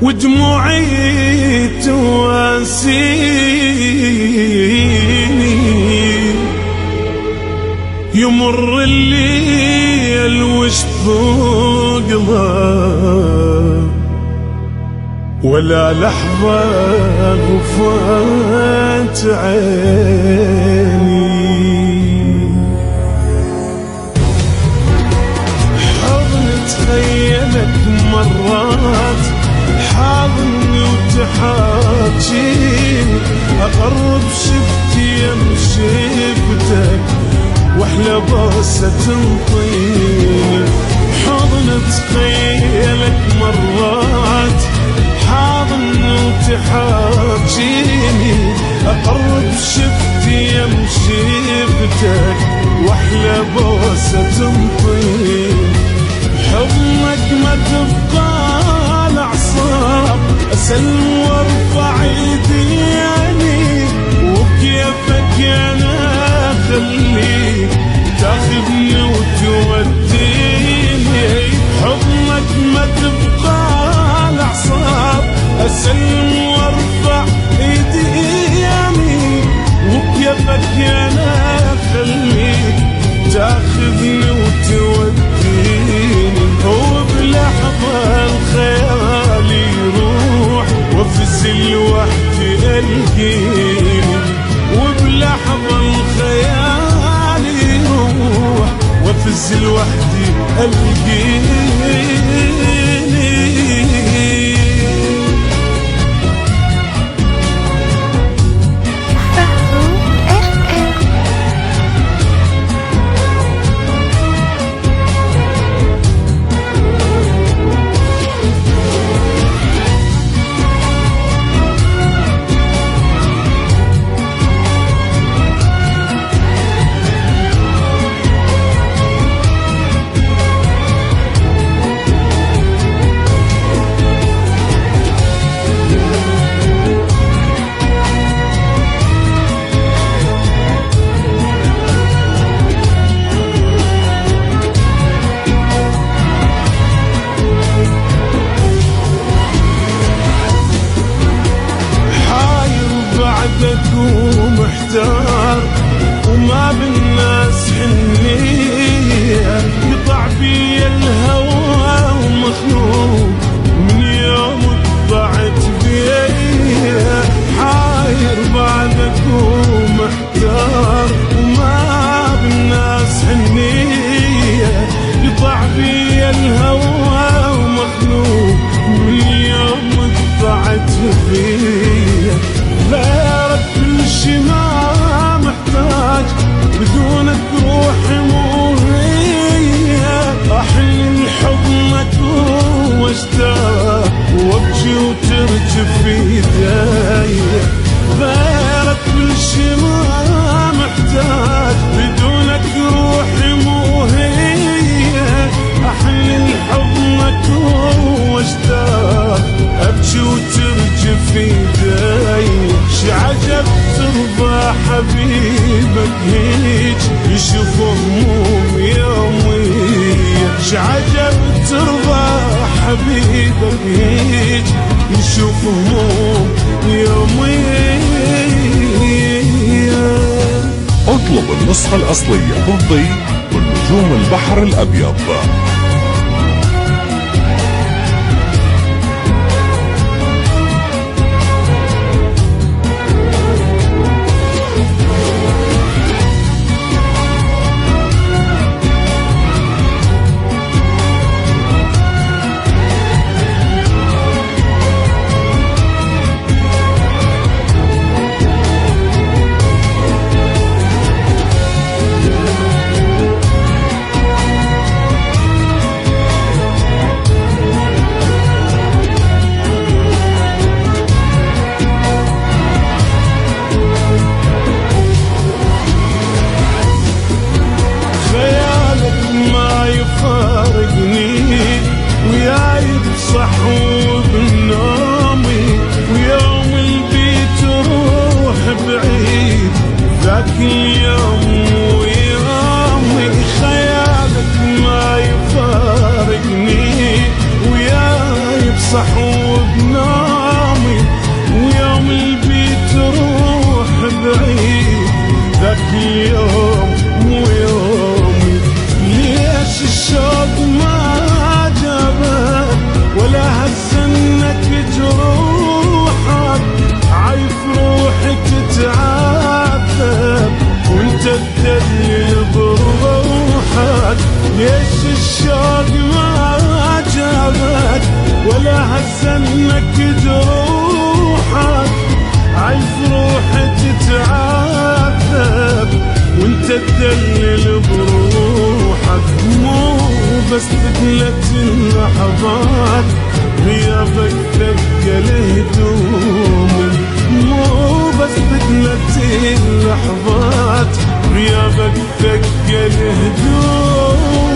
ودموعي تواسيني، يمر الليل واشفوق له ولا لحظة غفت عيني. حضن تخيلك مرات حاضني وتحاجيني، أقرب شفتي يمشفتك واحلى بوسة تنطيني. حضن تخيلك مرات حاضني وتحاجيني، أقرب شفتي يمشفتك واحلى بوسة تنطيني. حضنك ما تبقى الأعصاب، أسلم وارفع ايديني، وبكيفك أنا خليك تاخذني وتوديني. حضنك ما تبقى الأعصاب، أسلم وارفع ايديني، وبكيفك أنا خليك تاخذني وتوديني. وبلحظة الخيال يروح وافز لوحدي ألقيني، وبلحظة الخيال يروح وافز لوحدي ألقيني. ومحتار وما بالناس حنية، قطع بي الهوى ومخنوق من يوم طلعت بيه. حاير بعدك ومحتار وما بالناس حنية، قطع بي الهوى ومخنوق من يوم طلعت بيه. غيرك كل شي ما محتاج، بدونك روحي مو هي. احن لحضنك واشتاق وابكي وترجف في ايدي. غيرك كل شي ما محتاج، بدونك روحي مو هي. احن لحضنك واشتاق ابكي وترجف في ايدي. شعجب ترضى حبيبك هيج يشوف هموم يومية. شعجب ترضى حبيبك هيج يشوف هموم يومية. اطلب النسخة الأصلية بالضي والنجوم البحر الأبيض. صح وبنار الشوق ما جابت ولا هزنك جروحك، عايز روحي تتعذب وانت تدلل بروحك. مو بس ثقلت اللحظات غيابك ثقل هدومي، مو بس ثقلت اللحظات غيابك ثقل هدومي.